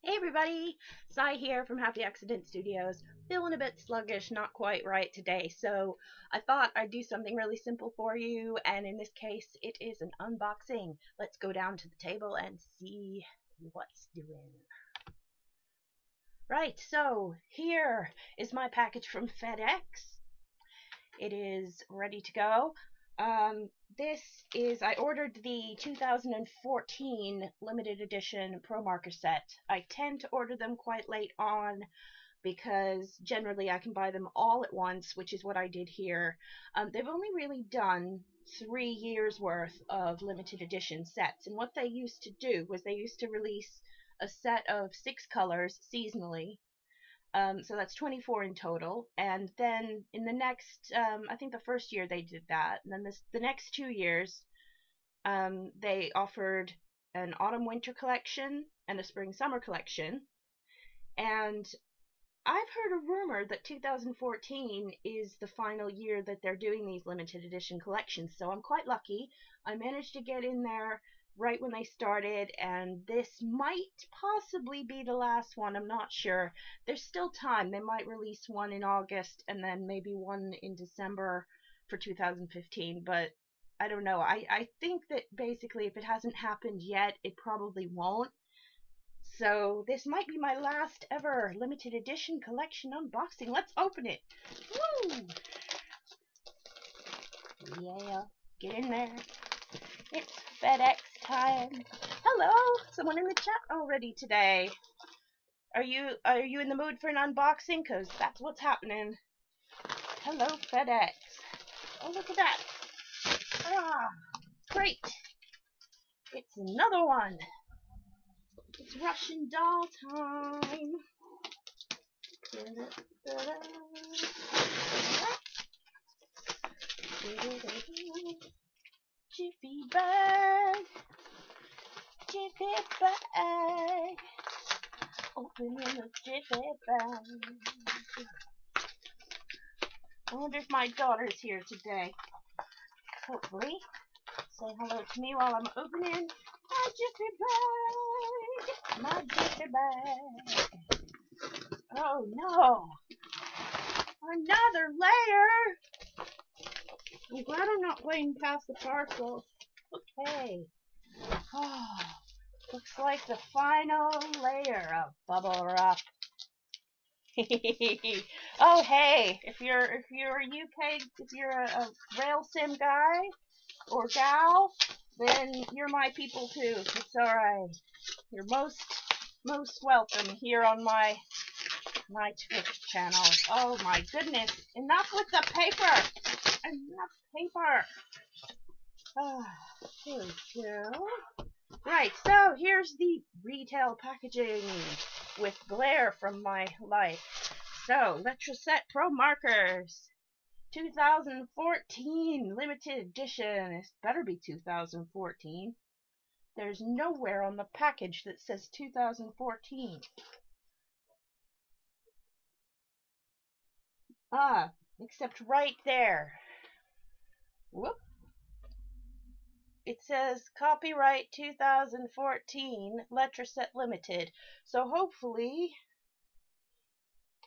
Hey everybody, Sai here from Happy Accident Studios. Feeling a bit sluggish, not quite right today, so I thought I'd do something really simple for you, and in this case it is an unboxing. Let's go down to the table and see what's doing. Right, so here is my package from FedEx. It is ready to go. This is, I ordered the 2014 limited edition Promarker set. I tend to order them quite late on because generally I can buy them all at once, which is what I did here. They've only really done 3 years worth of limited edition sets, and what they used to do was they used to release a set of 6 colors seasonally. So that's 24 in total. And then in the next, I think the first year they did that. And then the next 2 years, they offered an autumn-winter collection and a spring-summer collection. And I've heard a rumor that 2014 is the final year that they're doing these limited edition collections. So I'm quite lucky. I managed to get in there right when they started, and this might possibly be the last one. I'm not sure. There's still time. They might release one in August and then maybe one in December for 2015, but I don't know. I think that basically if it hasn't happened yet, it probably won't. So this might be my last ever limited edition collection unboxing. Let's open it. Woo! Yeah, get in there. It's FedEx time. Hello, someone in the chat already today. Are you in the mood for an unboxing? Cause that's what's happening. Hello, FedEx. Oh, look at that. Ah, great. It's another one. It's Russian doll time. Jiffy bag. Jiffy bag. Open the jiffy bag. I wonder if my daughter's here today. Hopefully. Say hello to me while I'm opening my jiffy bag. My jiffy bag. Oh no. Another layer. I'm glad I'm not waiting past the parcel. Okay. Oh, looks like the final layer of bubble wrap. Oh hey, if you're a rail sim guy or gal, then you're my people too. It's alright. You're most welcome here on my Twitch channel. Oh my goodness. Enough with the paper. Enough paper. Here we go. Right, so here's the retail packaging with glare from my life. So, Letraset Promarkers 2014 limited edition. It better be 2014. There's nowhere on the package that says 2014. Except right there. Whoop. It says copyright 2014 Letraset Limited. So hopefully,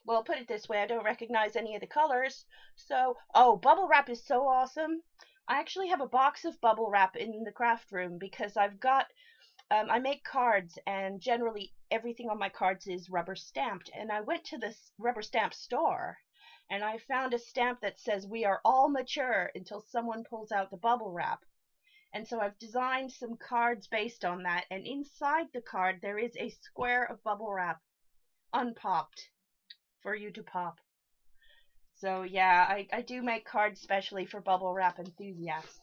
well, put it this way, I don't recognize any of the colors. So, oh, bubble wrap is so awesome. I actually have a box of bubble wrap in the craft room because I've got, I make cards, and generally everything on my cards is rubber stamped. And I went to this rubber stamp store and I found a stamp that says we are all mature until someone pulls out the bubble wrap. And so I've designed some cards based on that, and inside the card there is a square of bubble wrap unpopped for you to pop. So yeah, I do make cards specially for bubble wrap enthusiasts.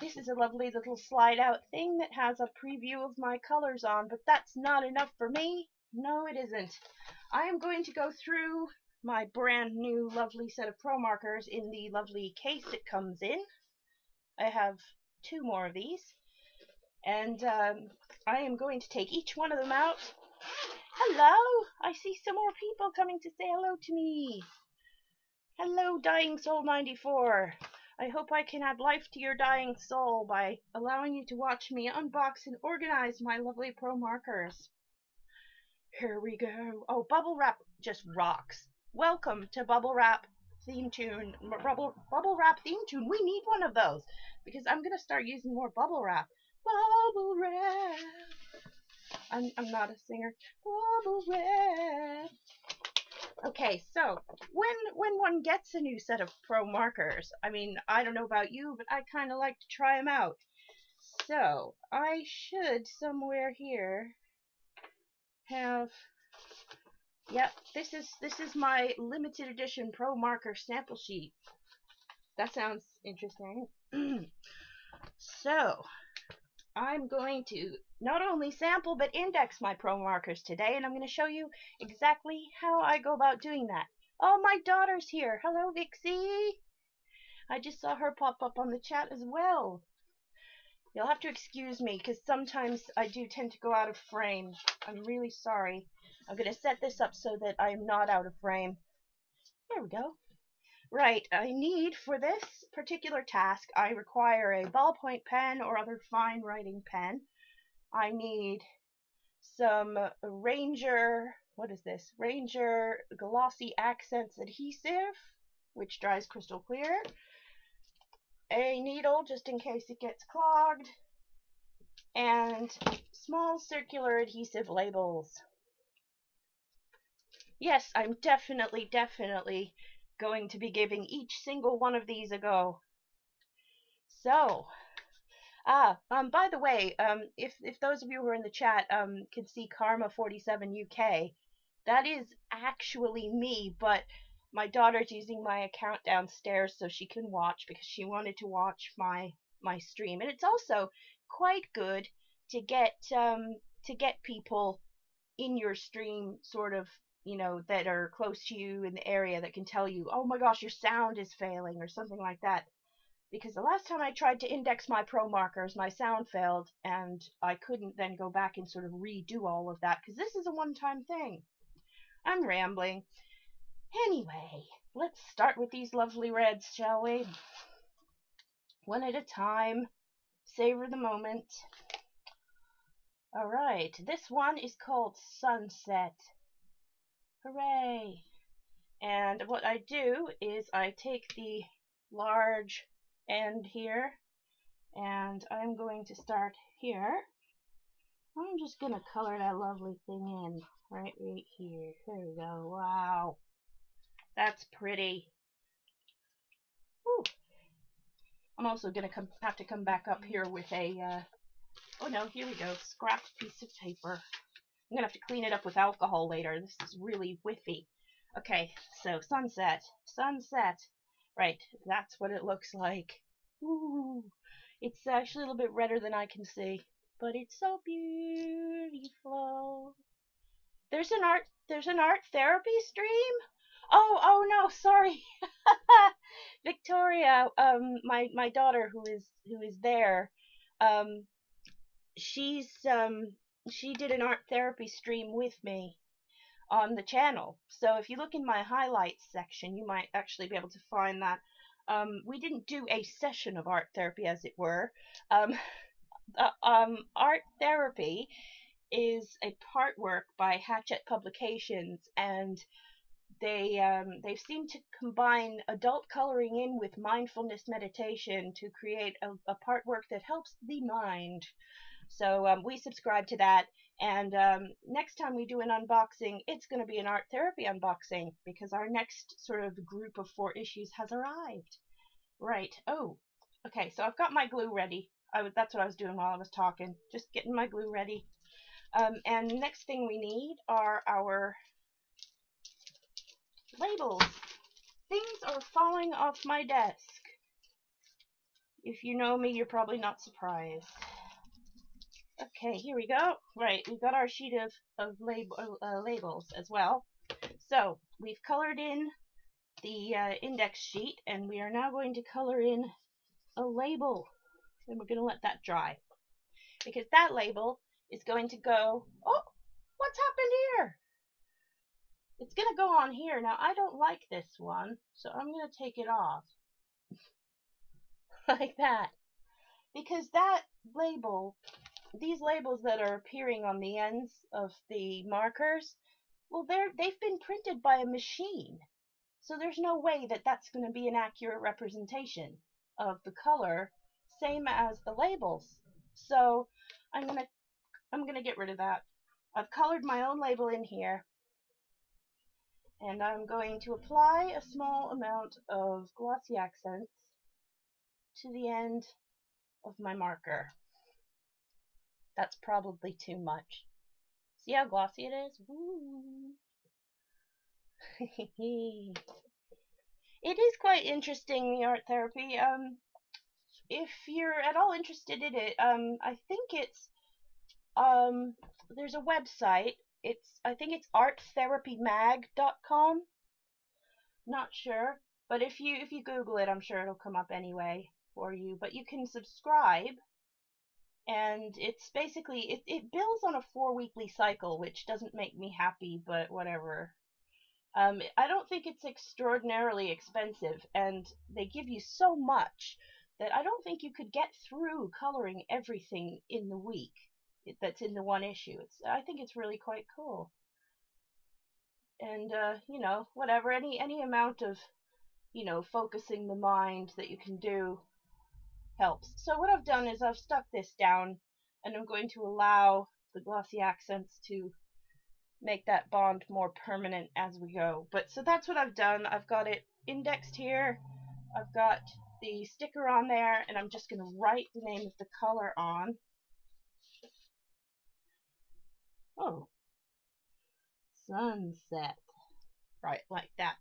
This is a lovely little slide out thing that has a preview of my colors on, but that's not enough for me. No, it isn't. I am going to go through my brand new lovely set of Promarkers in the lovely case it comes in. I have 2 more of these, and I am going to take each one of them out. Hello! I see some more people coming to say hello to me. Hello, Dying Soul 94. I hope I can add life to your dying soul by allowing you to watch me unbox and organize my lovely Promarkers. Here we go. Oh, bubble wrap just rocks. Welcome to bubble wrap theme tune. Bubble wrap theme tune. We need one of those because I'm gonna start using more bubble wrap. Bubble wrap. I'm not a singer. Bubble wrap. Okay, so when one gets a new set of pro markers, I mean, I don't know about you, but I kind of like to try them out. So I should somewhere here have. Yep, this is my limited edition pro marker sample sheet. That sounds interesting. So I'm going to not only sample but index my pro markers today, and I'm going to show you exactly how I go about doing that. Oh, my daughter's here. Hello, Vixie. I just saw her pop up on the chat as well. You'll have to excuse me because sometimes I do tend to go out of frame. I'm really sorry. I'm going to set this up so that I'm not out of frame. There we go. Right, I need for this particular task, I require a ballpoint pen or other fine writing pen. I need some Ranger, what is this? Ranger Glossy Accents Adhesive, which dries crystal clear. A needle, just in case it gets clogged. And small circular adhesive labels. Yes, I'm definitely going to be giving each single one of these a go. So, by the way, if those of you who are in the chat can see Karma47 UK, that is actually me, but my daughter's using my account downstairs so she can watch because she wanted to watch my stream, and it's also quite good to get people in your stream, sort of, you know, that are close to you in the area that can tell you, oh my gosh, your sound is failing or something like that. Because the last time I tried to index my pro markers, my sound failed, and I couldn't then go back and sort of redo all of that, because this is a one-time thing. I'm rambling. Anyway, let's start with these lovely reds, shall we? One at a time. Savor the moment. Alright, this one is called Sunset. Hooray! And what I do is I take the large end here, and I'm going to start here. I'm just going to color that lovely thing in right here. There we go. Wow. That's pretty. Whew. I'm also going to have to come back up here with a, oh no, here we go, scrapped piece of paper. I'm going to have to clean it up with alcohol later. This is really whiffy. Okay, so sunset. Sunset. Right, that's what it looks like. Ooh, it's actually a little bit redder than I can see, but it's so beautiful. There's an art therapy stream? Oh no, sorry. Victoria, my daughter who is there, she did an art therapy stream with me on the channel. So if you look in my highlights section, you might actually be able to find that. We didn't do a session of art therapy, as it were. Art therapy is a part work by Hatchet Publications, and they seem to combine adult coloring in with mindfulness meditation to create a part work that helps the mind. So we subscribe to that, and next time we do an unboxing, it's going to be an art therapy unboxing, because our next sort of group of 4 issues has arrived. Right. Oh, okay, so I've got my glue ready. That's what I was doing while I was talking, just getting my glue ready. And next thing we need are our labels. Things are falling off my desk. If you know me, you're probably not surprised. Okay, here we go. Right, we've got our sheet of labels as well. So we've colored in the index sheet, and we are now going to color in a label. And we're going to let that dry, because that label is going to go. Oh, what's happened here? It's going to go on here. Now, I don't like this one, so I'm going to take it off. Like that. Because that label these labels that are appearing on the ends of the markers, well, they've been printed by a machine. So there's no way that that's going to be an accurate representation of the color, same as the labels. So I'm gonna get rid of that. I've colored my own label in here, and I'm going to apply a small amount of glossy accents to the end of my marker. That's probably too much. See how glossy it is? Woo. It is quite interesting, the art therapy. If you're at all interested in it, I think it's there's a website. I think it's arttherapymag.com. Not sure, but if you Google it, I'm sure it'll come up anyway for you. But you can subscribe, and it's basically it bills on a 4-weekly cycle, which doesn't make me happy, but whatever. I don't think it's extraordinarily expensive, and they give you so much that I don't think you could get through coloring everything in the week that's in the one issue. I think it's really quite cool. And you know, whatever, any amount of, you know, focusing the mind that you can do helps. So what I've done is I've stuck this down, and I'm going to allow the glossy accents to make that bond more permanent as we go. But so that's what I've done. I've got it indexed here. I've got the sticker on there, and I'm just going to write the name of the color on. Oh, sunset. Right, like that.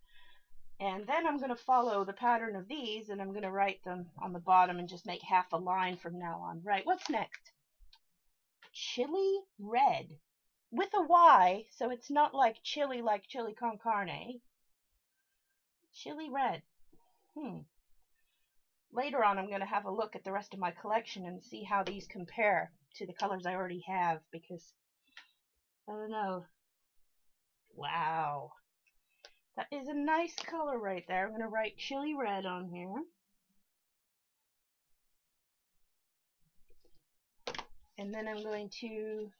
And then I'm going to follow the pattern of these, and I'm going to write them on the bottom and just make half a line from now on. Right, what's next? Chili red. With a Y, so it's not like chili con carne. Chili red. Later on, I'm going to have a look at the rest of my collection and see how these compare to the colors I already have, because I don't know. Wow. That is a nice color right there. I'm going to write chili red on here. And then I'm going to,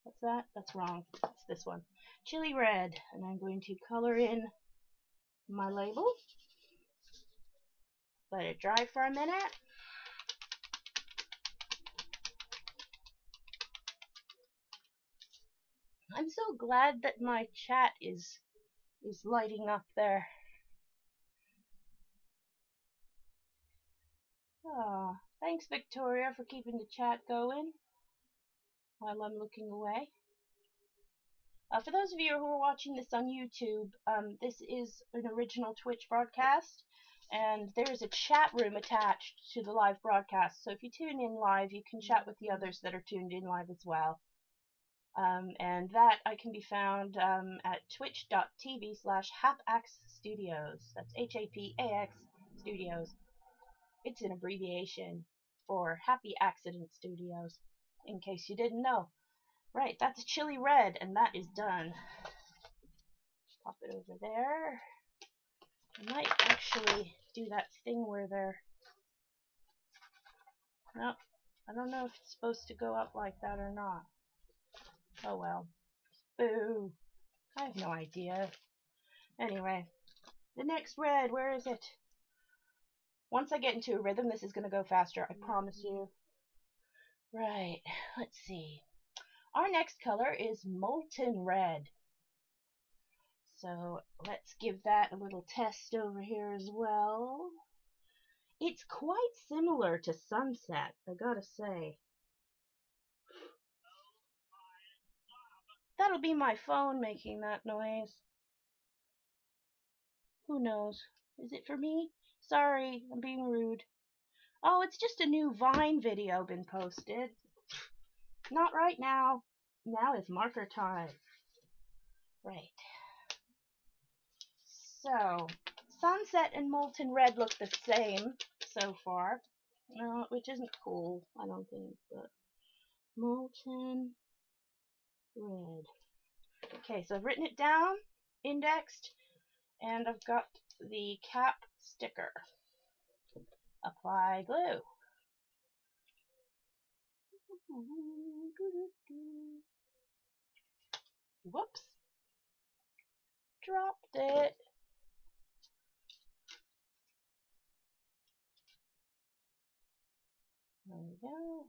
what's that? That's wrong. That's this one. Chili red. And I'm going to color in my label. Let it dry for a minute. I'm so glad that my chat is lighting up there. Ah, thanks Victoria for keeping the chat going while I'm looking away. For those of you who are watching this on YouTube, this is an original Twitch broadcast, and there is a chat room attached to the live broadcast. So if you tune in live, you can chat with the others that are tuned in live as well. And that I can be found at twitch.tv/HapAX-Studios. That's HAPAX Studios. It's an abbreviation for Happy Accident Studios, in case you didn't know. Right, that's chili red, and that is done. Pop it over there. I might actually do that thing where they're... No, I don't know if it's supposed to go up like that or not. Oh well. Boo. I have no idea. Anyway, the next red, where is it? Once I get into a rhythm, this is going to go faster, I promise you. Right, let's see. Our next color is molten red. So let's give that a little test over here as well. It's quite similar to sunset, I gotta say. That'll be my phone making that noise. Who knows? Is it for me? Sorry, I'm being rude. Oh, it's just a new Vine video been posted. Not right now. Now is marker time. Right. So, sunset and molten red look the same so far. No, which isn't cool, I don't think, but molten red. Okay, so I've written it down, indexed, and I've got the cap sticker. Apply glue. Whoops. Dropped it. There we go.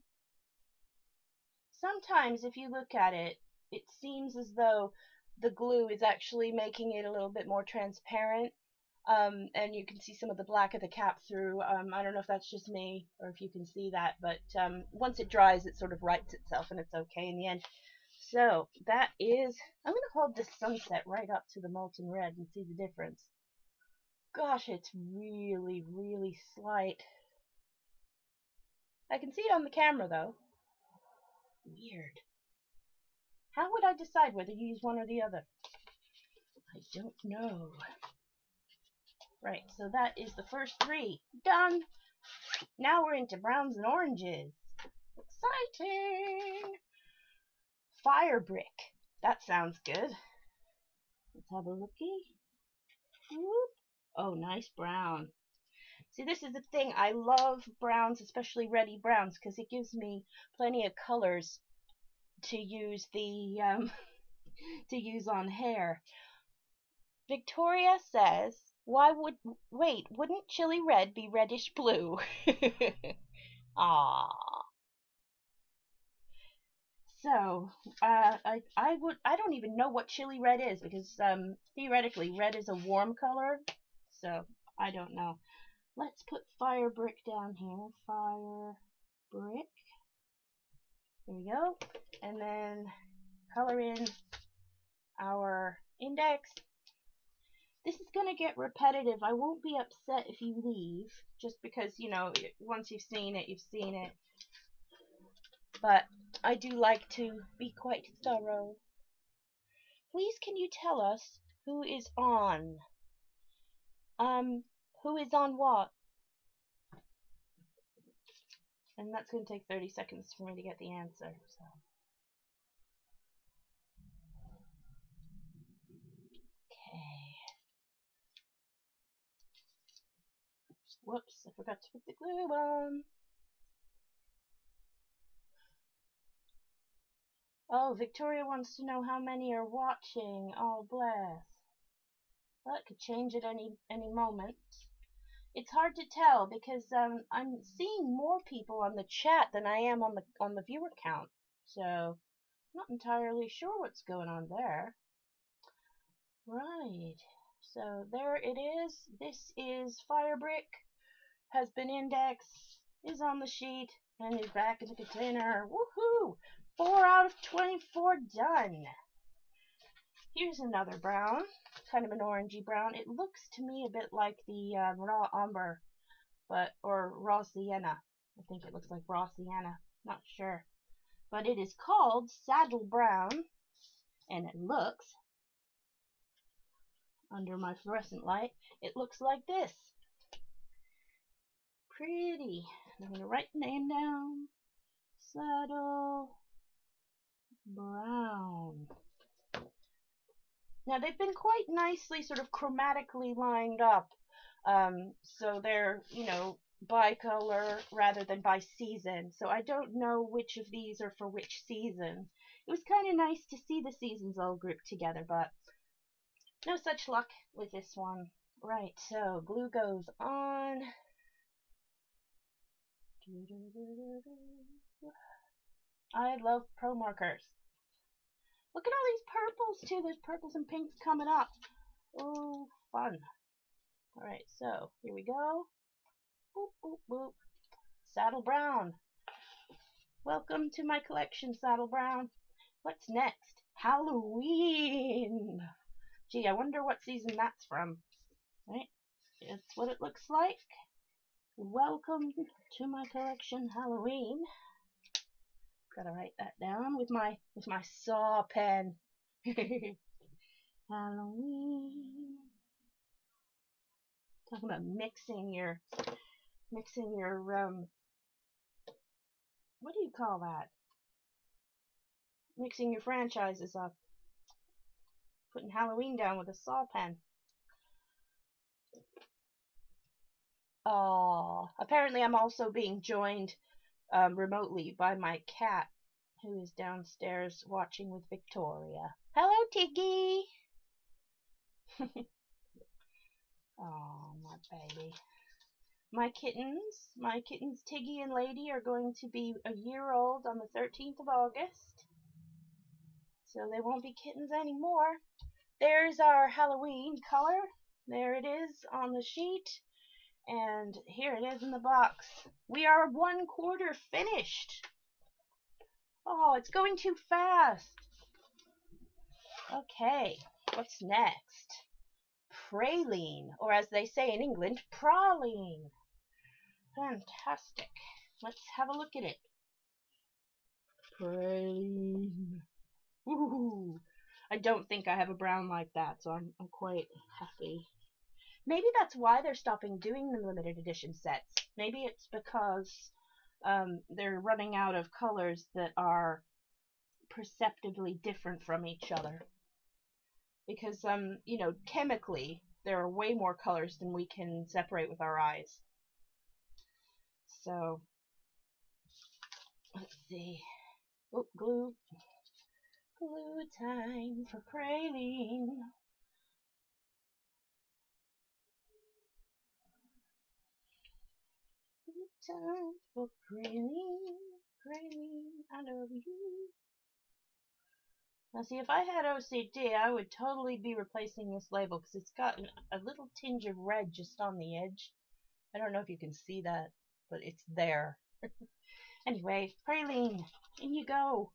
Sometimes if you look at it, it seems as though the glue is actually making it a little bit more transparent. And you can see some of the black of the cap through. I don't know if that's just me or if you can see that, but once it dries, it sort of rights itself and it's okay in the end. So that is, I'm going to hold this sunset right up to the molten red and see the difference. Gosh, it's really, really slight. I can see it on the camera though. Weird. How would I decide whether you use one or the other? I don't know. Right, so that is the first three. Done! Now we're into browns and oranges. Exciting! Fire brick. That sounds good. Let's have a looky. Whoop. Oh, nice brown. See, this is the thing. I love browns, especially reddy browns, because it gives me plenty of colors to use to use on hair. Victoria says, wouldn't chili red be reddish blue? Ah. So, I don't even know what chili red is because theoretically red is a warm color. So, I don't know. Let's put fire brick down here. Fire brick. There we go. And then color in our index. This is going to get repetitive. I won't be upset if you leave, just because, you know, once you've seen it, you've seen it. But I do like to be quite thorough. Please, can you tell us who is on? Who is on what? And that's going to take 30 seconds for me to get the answer. So. Okay. Whoops, I forgot to put the glue on. Oh, Victoria wants to know how many are watching. Oh, bless. Well, it could change at any moment. It's hard to tell because I'm seeing more people on the chat than I am on the viewer count. So, I'm not entirely sure what's going on there. Right. So there it is. This is Firebrick. Has been indexed, is on the sheet, and is back in the container. Woohoo! 4 out of 24 done. Here's another brown, kind of an orangey brown. It looks to me a bit like the raw umber, or raw sienna. I think it looks like raw sienna. Not sure, but it is called saddle brown, and it looks under my fluorescent light. It looks like this. Pretty. I'm going to write the name down. Saddle brown. Now they've been quite nicely sort of chromatically lined up. So they're, you know, by color rather than by season. So I don't know which of these are for which season. It was kind of nice to see the seasons all grouped together, but no such luck with this one. Right, so glue goes on. I love Promarkers. Look at all these purples too. There's purples and pinks coming up. Oh, fun. Alright, so here we go. Boop, boop, boop. Saddle Brown. Welcome to my collection, Saddle Brown. What's next? Halloween. Gee, I wonder what season that's from. Right? It's what it looks like. Welcome to my collection, Halloween. Gotta write that down with my saw pen. Halloween. Talking about mixing your what do you call that? Mixing your franchises up. Putting Halloween down with a saw pen. Oh, apparently I'm also being joined remotely by my cat, who is downstairs watching with Victoria. Hello, Tiggy! Oh, my baby. My kittens Tiggy and Lady are going to be a year old on the 13th of August. So they won't be kittens anymore. There's our Halloween color. There it is on the sheet. And here it is in the box. We are 1/4 finished. Oh, it's going too fast. Okay, what's next? Praline, or as they say in England, praline. Fantastic. Let's have a look at it. Praline. Woohoo! I don't think I have a brown like that, so I'm quite happy. Maybe that's why they're stopping doing the limited edition sets. Maybe it's because they're running out of colors that are perceptibly different from each other. Because, you know, chemically, there are way more colors than we can separate with our eyes. So, let's see. Oh, glue. Glue time for praline. Glue time for praline. Praline, I love you. Now see, if I had OCD, I would totally be replacing this label because it's got a little tinge of red just on the edge. I don't know if you can see that, but it's there. Anyway, praline, in you go.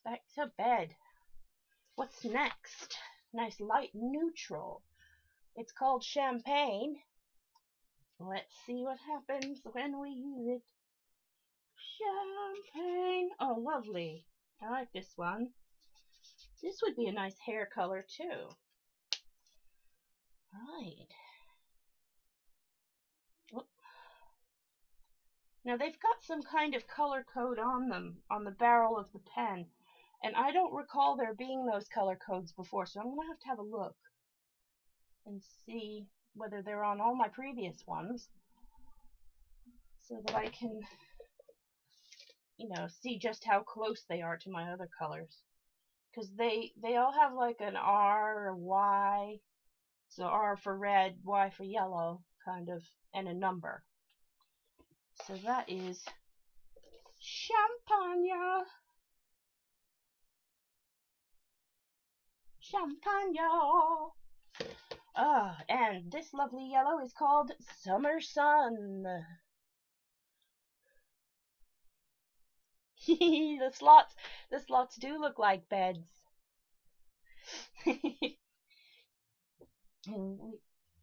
Back to bed. What's next? Nice light neutral. It's called champagne. Let's see what happens when we use it. Champagne. Oh, lovely. I like this one. This would be a nice hair color too. Right. Whoop. Now they've got some kind of color code on them, on the barrel of the pen. And I don't recall there being those color codes before, so I'm going to have a look and see whether they're on all my previous ones so that I can, you know, see just how close they are to my other colors. Because they all have like an R or Y, so R for red, Y for yellow, kind of, and a number. So that is Champagne. Champagne. And this lovely yellow is called Summer Sun. the slots do look like beds.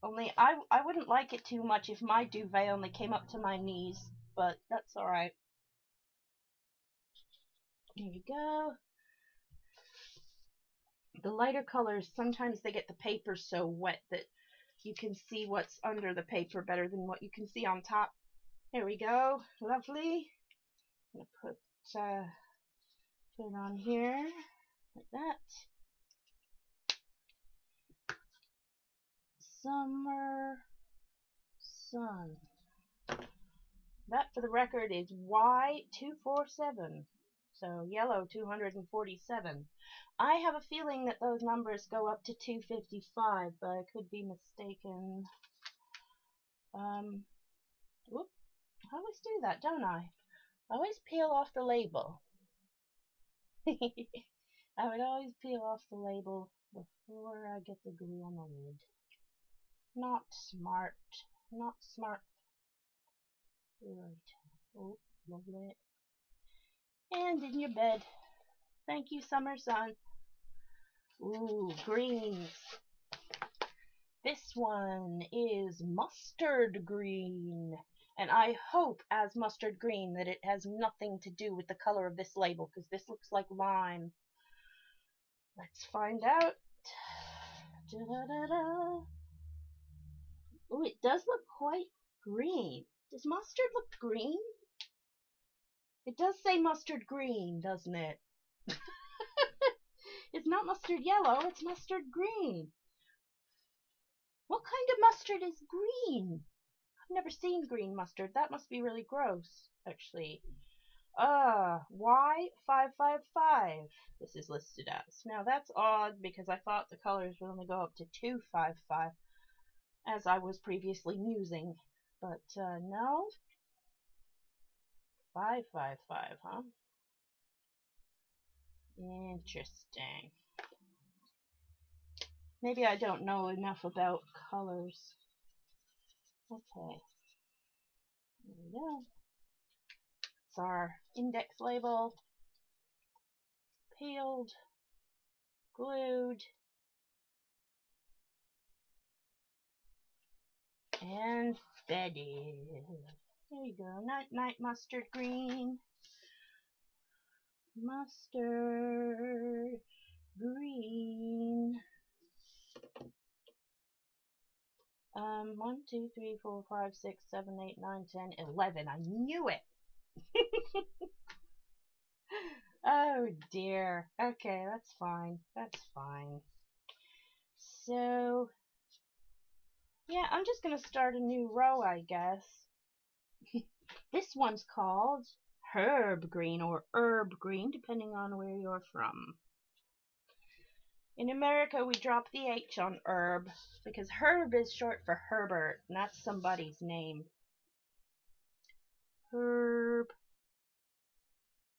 Only I wouldn't like it too much if my duvet only came up to my knees, but that's alright. Here you go. The lighter colors, sometimes they get the paper so wet that you can see what's under the paper better than what you can see on top. Here we go. Lovely. I'm going to put it on here like that. Summer Sun. That, for the record, is Y247. So yellow 247. I have a feeling that those numbers go up to 255, but I could be mistaken. Whoop. I always do that, don't I? I always peel off the label. I would always peel off the label before I get the glue on the lid. Not smart. Not smart. Right. Oh, lovely. And in your bed. Thank you, Summer Sun. Ooh, greens. This one is mustard green. And I hope, as mustard green, that it has nothing to do with the color of this label, because this looks like lime. Let's find out. Da-da-da-da. Oh, it does look quite green. Does mustard look green? It does say mustard green, doesn't it? It's not mustard yellow, it's mustard green. What kind of mustard is green? Never seen green mustard. That must be really gross, actually. Y555. This is listed as. Now that's odd because I thought the colors would only go up to 255, as I was previously musing. But no, 555, huh? Interesting. Maybe I don't know enough about colors. Okay, there we go. It's our index label. Peeled, glued, and bedded. There you go. Night mustard green. Mustard green. 1, 2, 3, 4, 5, 6, 7, 8, 9, 10, 11. I knew it. Oh dear. Okay, that's fine. That's fine. So, yeah, I'm just gonna start a new row, I guess. This one's called herb green or herb green, depending on where you're from. In America, we drop the H on herb because herb is short for Herbert, and that's somebody's name. Herb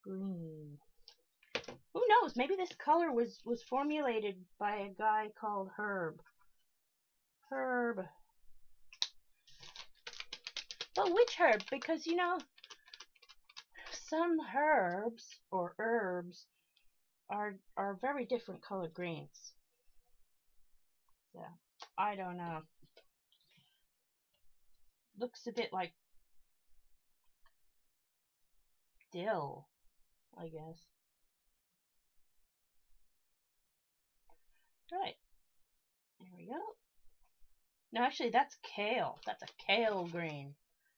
green. Who knows? Maybe this color was formulated by a guy called Herb. Herb. But which herb? Because, you know, some herbs or herbs are very different colored greens. So, I don't know. Looks a bit like dill, I guess. Right. There we go. No, actually, that's kale. That's a kale green.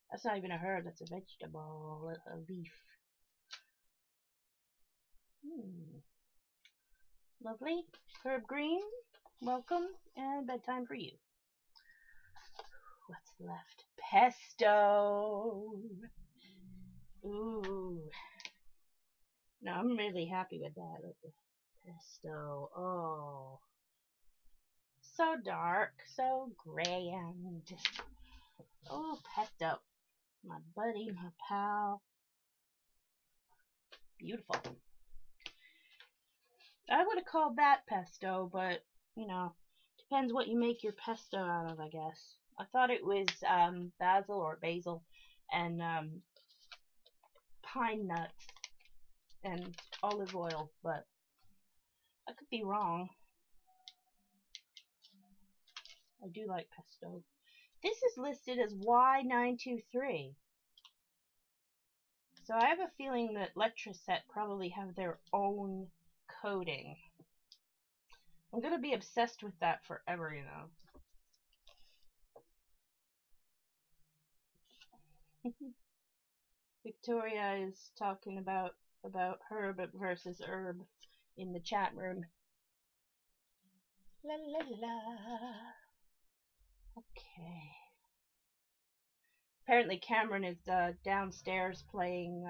That's not even a herb. That's a vegetable, a leaf. Lovely. Herb green. Welcome. And bedtime for you. What's left? Pesto. Ooh. No, I'm really happy with that. With the pesto. Oh. So dark. So grand. Oh, pesto. My buddy, my pal. Beautiful. I would have called that pesto, but, you know, depends what you make your pesto out of, I guess. I thought it was basil and pine nuts and olive oil, but I could be wrong. I do like pesto. This is listed as Y923. So I have a feeling that Letraset probably have their own coding. I'm going to be obsessed with that forever, you know. Victoria is talking about herb versus herb in the chat room. La la la. Okay. Apparently Cameron is downstairs playing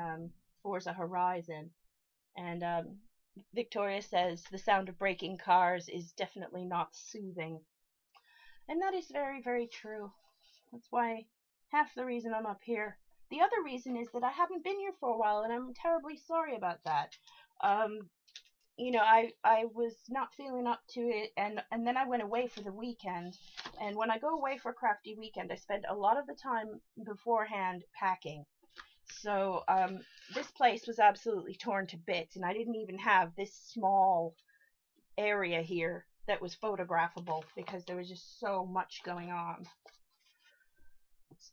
Forza Horizon, and Victoria says the sound of braking cars is definitely not soothing. And that is very, very true. That's why half the reason I'm up here. The other reason is that I haven't been here for a while, and I'm terribly sorry about that. You know, I was not feeling up to it, and then I went away for the weekend. And when I go away for a crafty weekend, I spend a lot of the time beforehand packing. So this place was absolutely torn to bits, and I didn't even have this small area here that was photographable because there was just so much going on.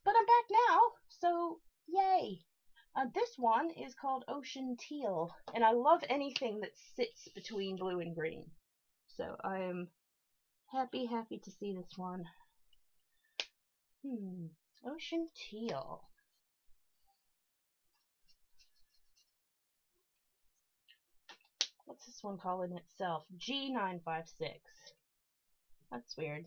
But I'm back now, so yay! This one is called Ocean Teal, and I love anything that sits between blue and green. So I am happy to see this one. Ocean Teal. What's this one calling itself? G956. That's weird.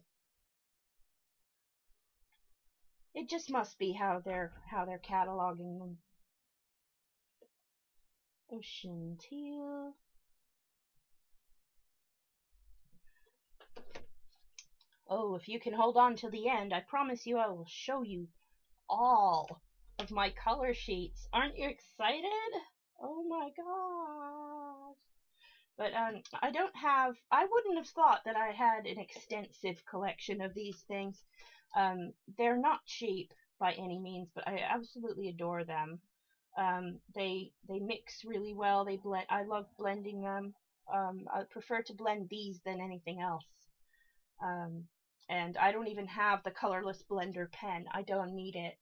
It just must be how they're cataloging them. Ocean teal. Oh, if you can hold on till the end, I promise you I will show you all of my color sheets. Aren't you excited? Oh my gosh. But I wouldn't have thought that I had an extensive collection of these things. They're not cheap by any means, but I absolutely adore them. They mix really well. They blend. I love blending them. I prefer to blend these than anything else. Um, and I don't even have the colorless blender pen. I don't need it.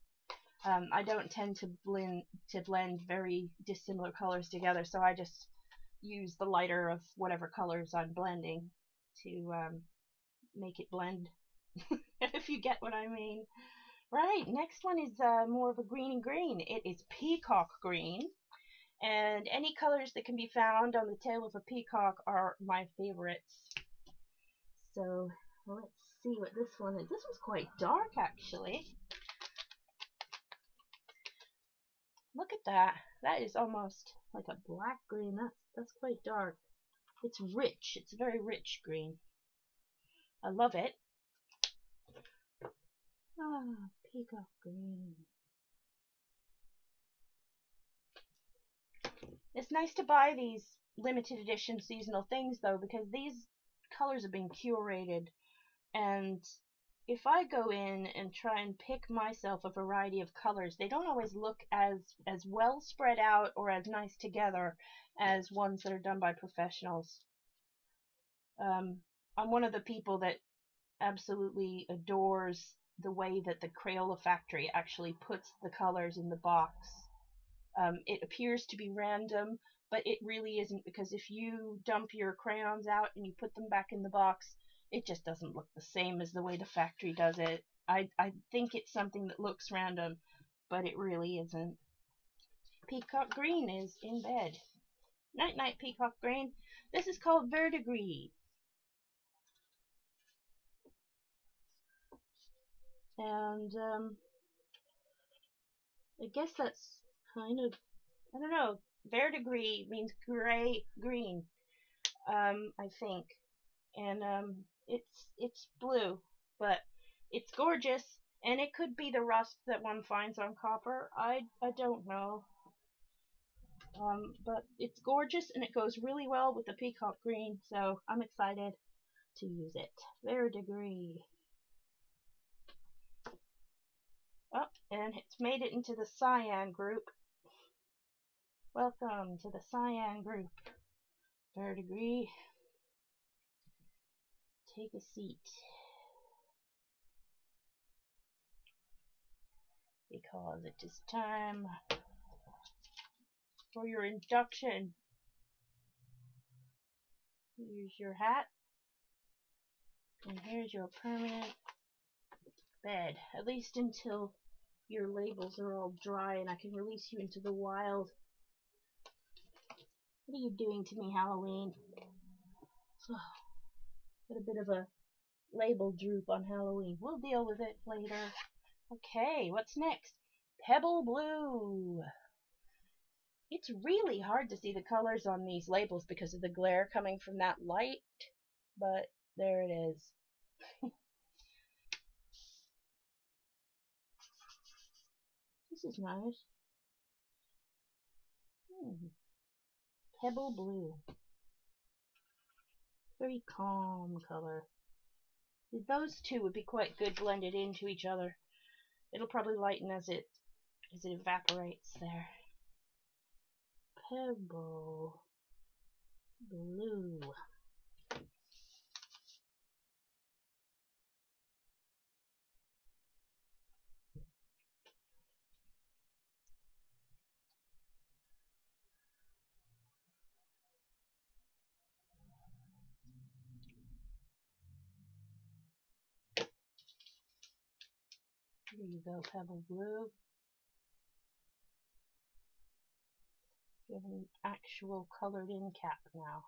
I don't tend to blend very dissimilar colors together, so I just use the lighter of whatever colors I'm blending to make it blend. If you get what I mean. Right, next one is more of a greeny green. It is peacock green, and any colors that can be found on the tail of a peacock are my favorites. So let's see what this one is. This one's quite dark, actually. Look at that. That is almost like a black green. That's quite dark. It's rich. It's a very rich green. I love it. Ah, peacock green. It's nice to buy these limited edition seasonal things though, because these colors have been curated, and if I go in and try and pick myself a variety of colors, they don't always look as well spread out or as nice together as ones that are done by professionals. I'm one of the people that absolutely adores the way that the Crayola factory actually puts the colors in the box. It appears to be random, but it really isn't, because if you dump your crayons out and you put them back in the box, it just doesn't look the same as the way the factory does it. I think it's something that looks random, but it really isn't. Peacock green is in bed. Night night, peacock green. This is called verdigris. And I guess that's kind of, I don't know. Verdigris means gray green. I think, and it's blue, but it's gorgeous, and it could be the rust that one finds on copper. I don't know. But it's gorgeous, and it goes really well with the peacock green, so I'm excited to use it. Verdigris. Oh, and it's made it into the cyan group. Welcome to the cyan group. Verdigris. Take a seat. Because it is time for your induction. Here's your hat. And here's your permanent bed. At least until your labels are all dry and I can release you into the wild. What are you doing to me, Halloween? Got a bit of a label droop on Halloween. We'll deal with it later. Okay, what's next? Pebble blue. It's really hard to see the colors on these labels because of the glare coming from that light, but there it is. This is nice. Pebble blue. Very calm color. Those two would be quite good blended into each other. It'll probably lighten as it evaporates there. Pebble blue. Here you go, Pebble blue. You have an actual colored in cap now.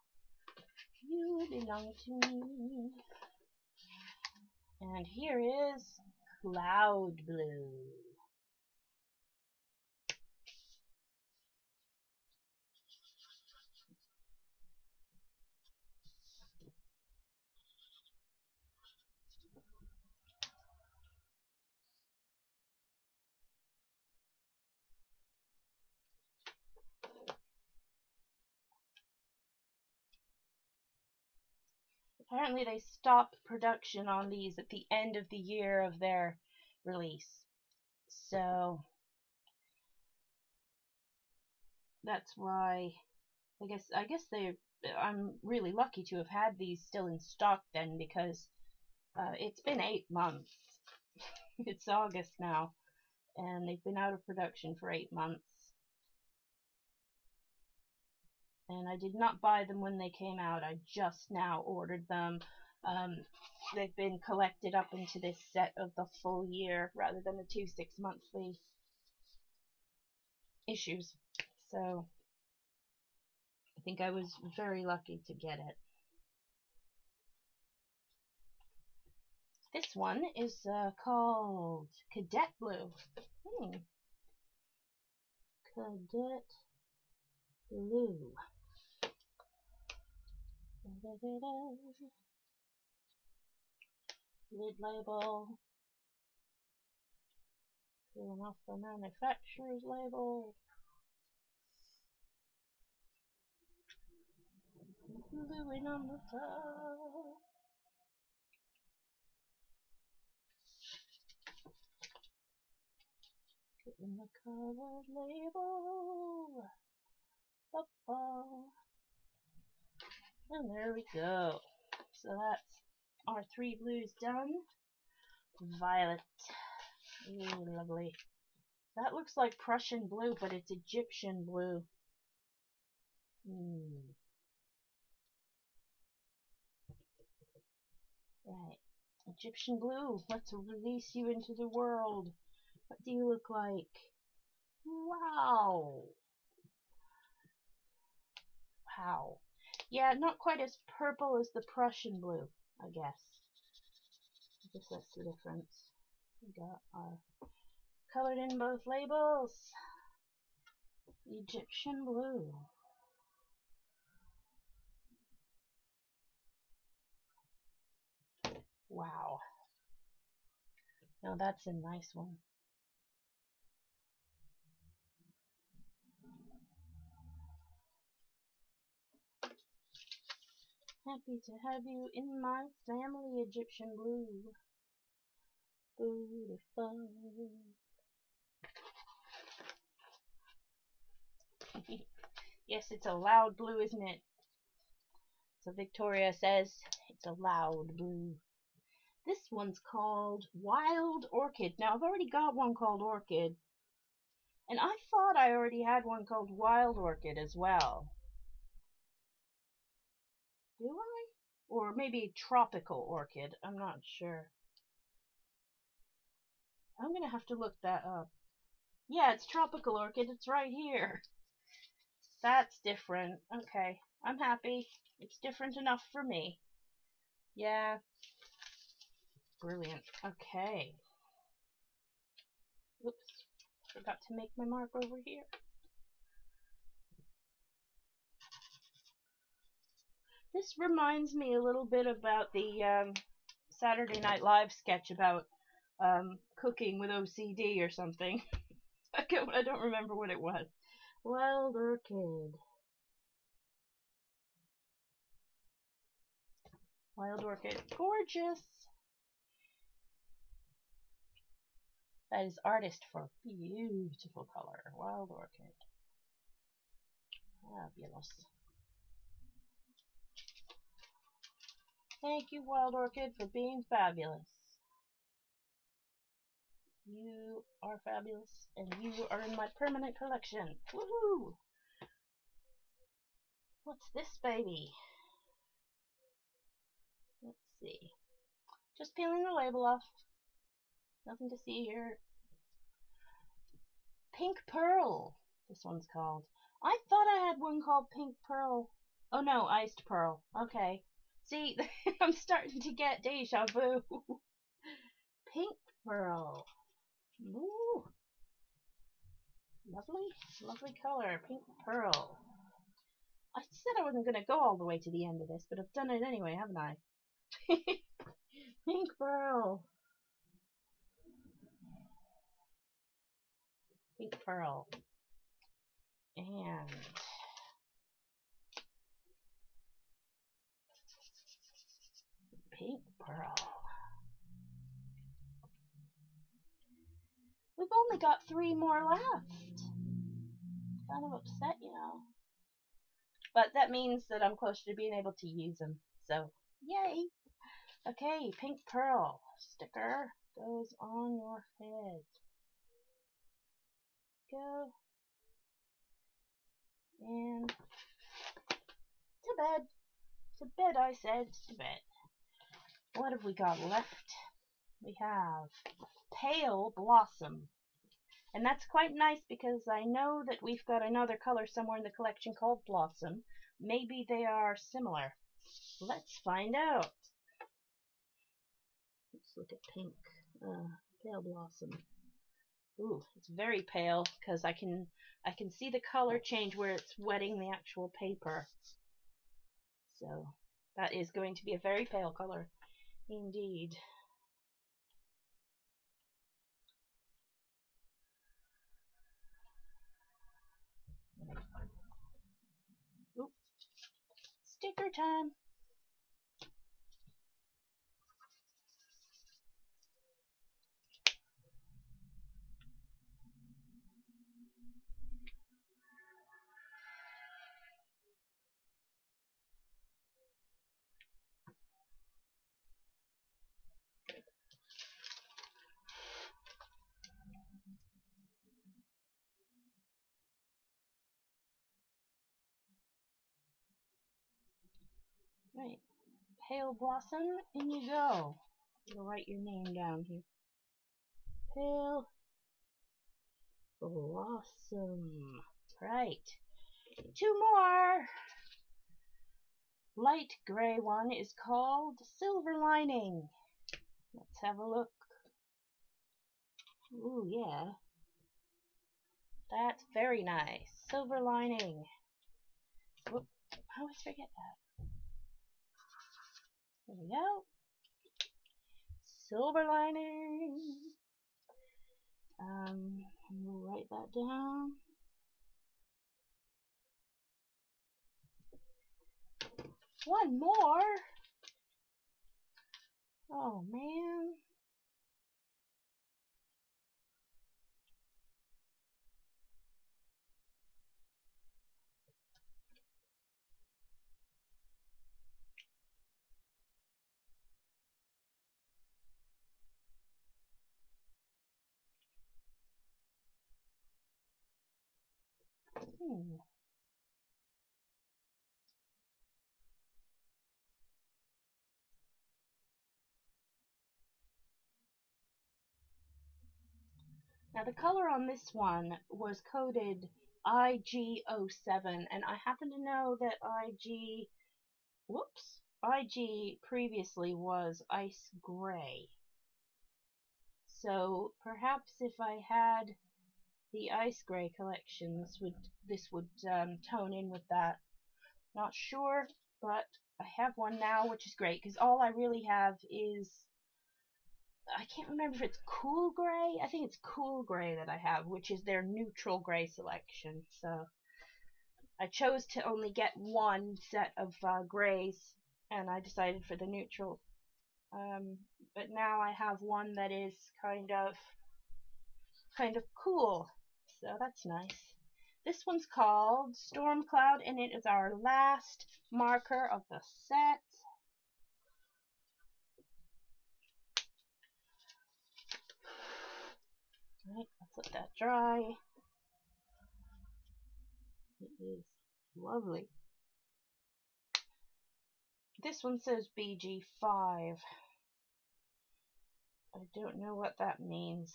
You belong to me. And here is Cloud blue. Apparently they stopped production on these at the end of the year of their release. So that's why I guess I'm really lucky to have had these still in stock then, because it's been 8 months. It's August now, and they've been out of production for 8 months. And I did not buy them when they came out. I just now ordered them. They've been collected up into this set of the full year rather than the 2 6-monthly issues. So I think I was very lucky to get it. This one is called Cadet Blue. Cadet Blue. Lid label. Peeling off the manufacturer's label. Gluing on the top. Getting the colored label. And there we go. So that's our 3 blues done. Violet. Ooh, lovely. That looks like Prussian blue, but it's Egyptian blue. Right. Egyptian blue, let's release you into the world. What do you look like? Wow. Wow. Yeah, not quite as purple as the Prussian blue, I guess. I guess that's the difference. We got our colored in both labels. Egyptian blue. Wow. Now that's a nice one. Happy to have you in my family, Egyptian blue. Beautiful. Yes, it's a loud blue, isn't it? So Victoria says it's a loud blue. This one's called Wild Orchid. Now, I've already got one called Orchid. And I thought I already had one called Wild Orchid as well. Do I? Or maybe Tropical Orchid. I'm not sure. I'm going to have to look that up. Yeah, it's Tropical Orchid. It's right here. That's different. Okay. I'm happy. It's different enough for me. Yeah. Brilliant. Okay. Oops. Forgot to make my mark over here. This reminds me a little bit about the Saturday Night Live sketch about cooking with OCD or something. I don't remember what it was. Wild Orchid. Wild Orchid. Gorgeous. That is artist for beautiful color. Wild Orchid. Fabulous. Thank you, Wild Orchid, for being fabulous. You are fabulous, and you are in my permanent collection. Woohoo! What's this baby? Let's see. Just peeling the label off. Nothing to see here. Pink Pearl, this one's called. I thought I had one called Pink Pearl. Oh no, Iced Pearl. Okay. See, I'm starting to get deja vu. Pink pearl. Ooh, lovely, lovely color, pink pearl. I said I wasn't going to go all the way to the end of this, but I've done it anyway, haven't I? Pink pearl. Pink pearl. And pink pearl. We've only got 3 more left. Kind of upset, you know. But that means that I'm closer to being able to use them. So, yay! Okay, pink pearl sticker goes on your head. Go. And to bed. To bed, I said. To bed. What have we got left? We have Pale Blossom. And that's quite nice because I know that we've got another color somewhere in the collection called Blossom. Maybe they are similar. Let's find out. Let's look at pink. Pale Blossom. Ooh, it's very pale because I can see the color change where it's wetting the actual paper. So that is going to be a very pale color indeed. Ooh, sticker time. Right. Pale Blossom, in you go. I'm gonna write your name down here. Pale Blossom. Right. 2 more. Light gray one is called Silver Lining. Let's have a look. Ooh, yeah. That's very nice. Silver Lining. Whoop. I always forget that. There we go. Silver Lining. We'll write that down. One more. Oh man. Now the color on this one was coded IG07, and I happen to know that IG previously was ice gray. So perhaps if I had the ice gray collection, this would tone in with that. Not sure, but I have one now, which is great because all I really have is, I can't remember if it's cool gray. I think it's cool gray that I have, which is their neutral gray selection. So I chose to only get one set of grays, and I decided for the neutral. But now I have one that is kind of cool, so that's nice. This one's called Storm Cloud, and it is our last marker of the set. Right, let's let that dry. It is lovely. This one says BG5. I don't know what that means.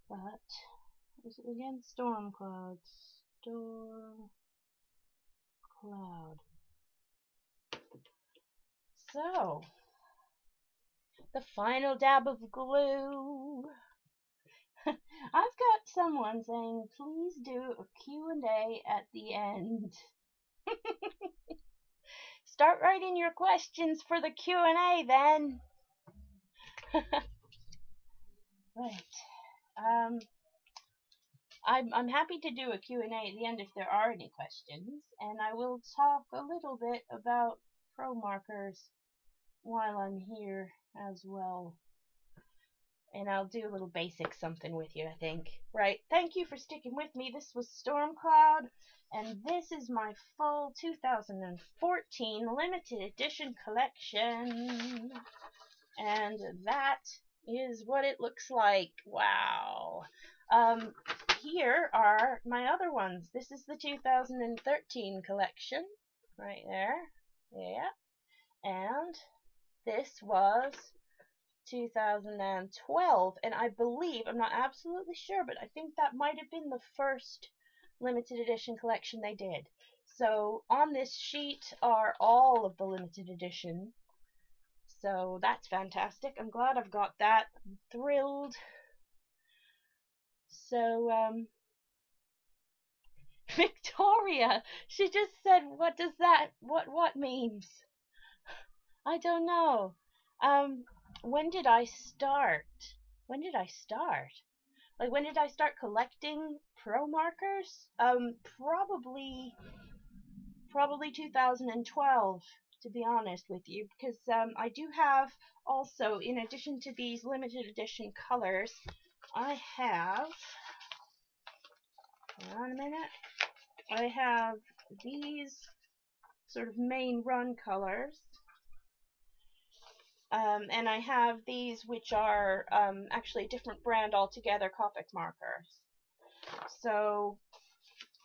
But, is it again? Storm Cloud. Storm Cloud. So, The final dab of glue. I've got someone saying, please do a Q&A at the end. Start writing your questions for the Q&A then. Right. I'm happy to do a Q&A at the end if there are any questions, and I will talk a little bit about Promarkers while I'm here as well. And I'll do a little basic something with you, I think. Right, thank you for sticking with me. This was Stormcloud, and this is my full 2014 limited edition collection. And that is what it looks like. Wow. Here are my other ones. This is the 2013 collection, right there. Yeah. And this was 2012, and I believe, I'm not absolutely sure, but I think that might have been the first limited edition collection they did. So on this sheet are all of the limited edition. So that's fantastic. I'm glad I've got that. I'm thrilled. So, Victoria, she just said, what does that, what means? I don't know. When did I start? When did I start? Like, when did I start collecting Promarkers? Probably 2012, to be honest with you, because I do have also, in addition to these limited edition colors, I have, hold on a minute, I have these sort of main run colors. And I have these, which are actually a different brand altogether, Copic markers. So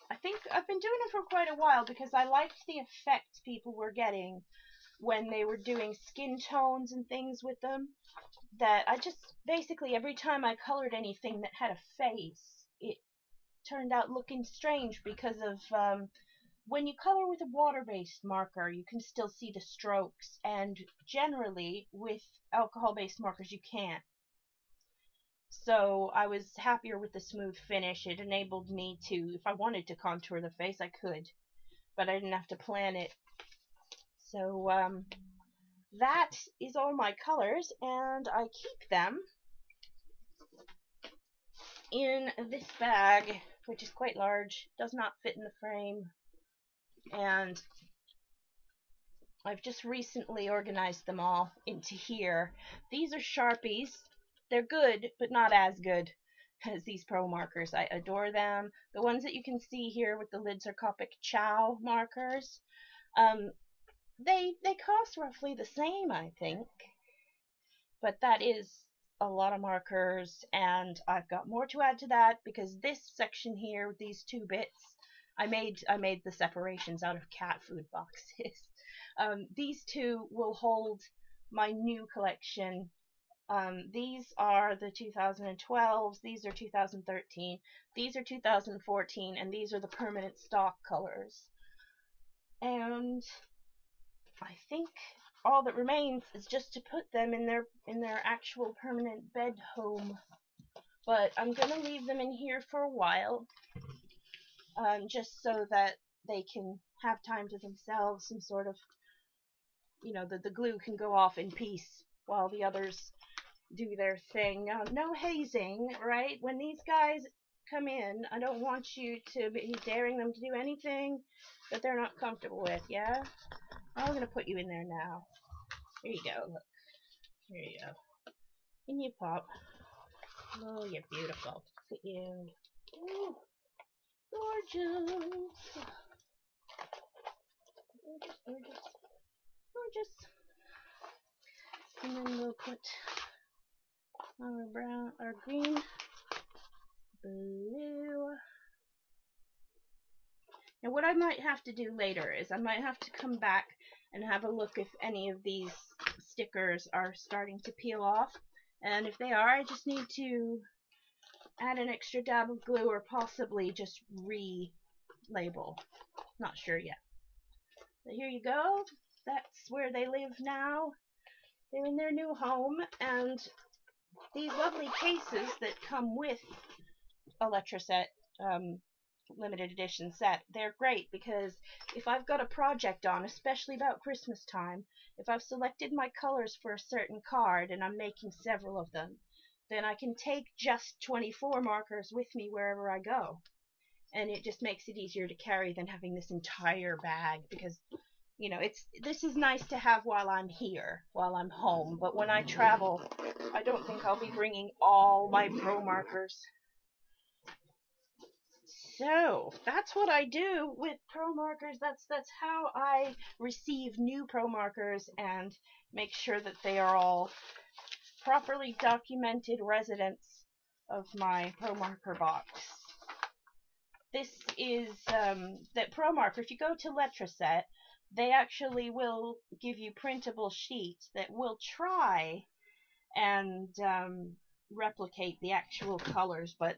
I think I've been doing them for quite a while because I liked the effect people were getting when they were doing skin tones and things with them. That I just, basically every time I colored anything that had a face, it turned out looking strange because of when you color with a water-based marker, you can still see the strokes, and generally with alcohol-based markers you can't. So I was happier with the smooth finish. It enabled me to, if I wanted to contour the face, I could, but I didn't have to plan it. So that is all my colors, and I keep them in this bag, which is quite large, does not fit in the frame, and I've just recently organized them all into here. These are Sharpies. They're good, but not as good as these Promarkers. I adore them. The ones that you can see here with the lids are Copic Chow markers. They cost roughly the same, I think, but that is a lot of markers, and I've got more to add to that because this section here with these two bits, I made the separations out of cat food boxes. These two will hold my new collection. These are the 2012s, these are 2013, these are 2014, and these are the permanent stock colors. And I think all that remains is just to put them in their actual permanent bed home. But I'm gonna leave them in here for a while, just so that they can have time to themselves and sort of, you know, the glue can go off in peace while the others do their thing. Now, no hazing, right? When these guys come in, I don't want you to be daring them to do anything that they're not comfortable with, yeah? I'm gonna put you in there now. Here you go, look. Here you go. In you pop. Oh, you're beautiful. Look at you. Ooh, gorgeous. Gorgeous, gorgeous, gorgeous. And then we'll put our brown, our green, blue. Now what I might have to do later is I might have to come back and have a look if any of these stickers are starting to peel off. And if they are, I just need to add an extra dab of glue or possibly just re-label. Not sure yet. But here you go. That's where they live now. they're in their new home, and these lovely cases that come with a Letraset um, limited edition set, they're great because if I've got a project on, especially about Christmas time, if I've selected my colors for a certain card and I'm making several of them, then I can take just 24 markers with me wherever I go. And it just makes it easier to carry than having this entire bag, because this is nice to have while I'm here, while I'm home, but when I travel, I don't think I'll be bringing all my Promarkers. So that's what I do with Promarkers. That's how I receive new Promarkers and make sure that they are all properly documented residents of my Promarker box. This is that Promarker. If you go to Letraset, they actually will give you printable sheets that will try and replicate the actual colors, but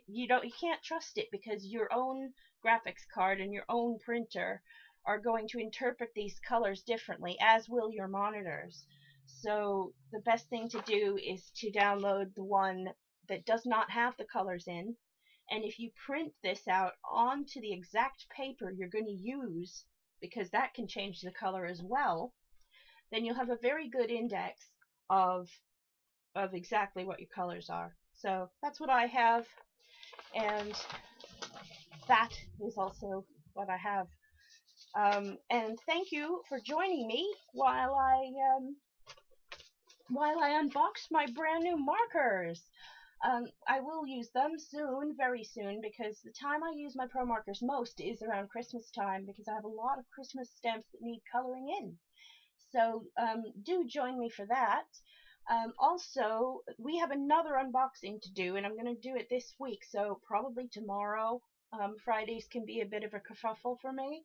you can't trust it, because your own graphics card and your own printer are going to interpret these colors differently, as will your monitors. So the best thing to do is to download the one that does not have the colors in, and if you print this out onto the exact paper you're going to use, because that can change the color as well, then you'll have a very good index of exactly what your colors are. So that's what I have, and that is also what I have. And thank you for joining me while I unbox my brand new markers. I will use them soon, very soon, because the time I use my Promarkers most is around Christmas time, because I have a lot of Christmas stamps that need coloring in. So do join me for that. Also, we have another unboxing to do, and I'm going to do it this week, so probably tomorrow. Fridays can be a bit of a kerfuffle for me.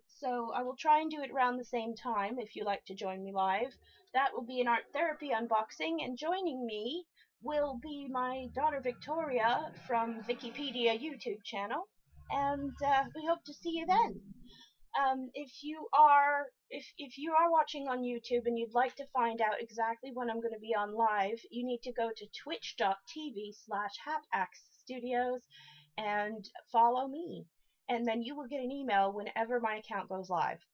So I will try and do it around the same time if you like to join me live. That will be an art therapy unboxing, and joining me will be my daughter Victoria from Wikipedia YouTube channel, and we hope to see you then. If you are watching on YouTube and you'd like to find out exactly when I'm going to be on live, you need to go to twitch.tv/hapaxstudios and follow me, and then you will get an email whenever my account goes live.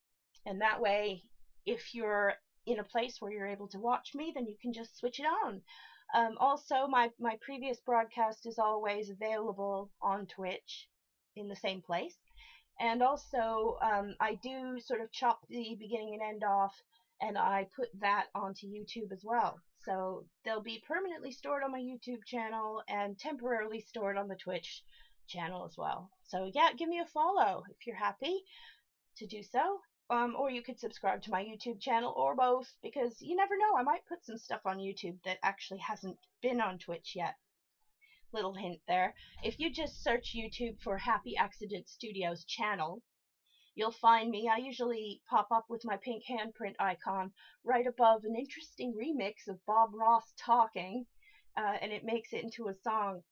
And that way, if you're in a place where you're able to watch me, then you can just switch it on. Also, my previous broadcast is always available on Twitch in the same place. And also, I do sort of chop the beginning and end off, and I put that onto YouTube as well. So they'll be permanently stored on my YouTube channel and temporarily stored on the Twitch channel as well. So yeah, give me a follow if you're happy to do so. Or you could subscribe to my YouTube channel, or both, because you never know, I might put some stuff on YouTube that actually hasn't been on Twitch yet. Little hint there. If you just search YouTube for Happy Accident Studios channel, you'll find me. I usually pop up with my pink handprint icon right above an interesting remix of Bob Ross talking, and it makes it into a song.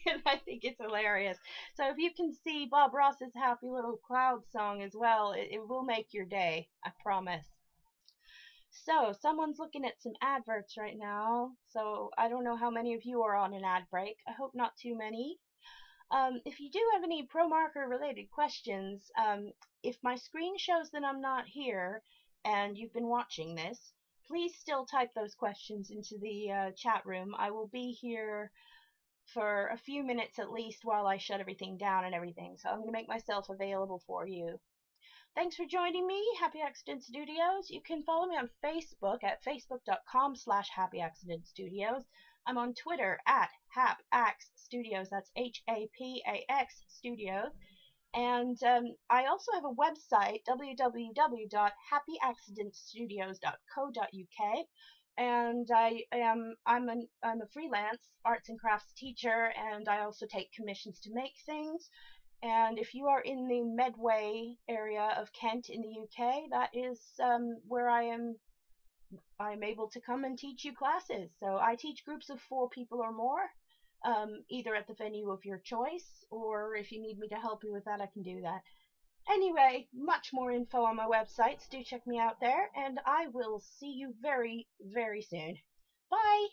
And I think it's hilarious. So if you can see Bob Ross's Happy Little Cloud song as well, it will make your day, I promise. So, someone's looking at some adverts right now, so I don't know how many of you are on an ad break. I hope not too many. If you do have any Promarker related questions, if my screen shows that I'm not here and you've been watching this, please still type those questions into the chat room. I will be here for a few minutes at least while I shut everything down and everything, so I'm going to make myself available for you. Thanks for joining me, Happy Accident Studios. You can follow me on Facebook at facebook.com/Happy Accident Studios. I'm on Twitter at HapAxStudios. That's HAPAX Studios. And I also have a website, www.happyaccidentstudios.co.uk. And I'm a freelance arts and crafts teacher, and I also take commissions to make things. And if you are in the Medway area of Kent in the UK, that is where I'm able to come and teach you classes. So I teach groups of 4 people or more, either at the venue of your choice, or if you need me to help you with that, I can do that. Anyway, much more info on my websites. Do check me out there, and I will see you very, very soon. Bye!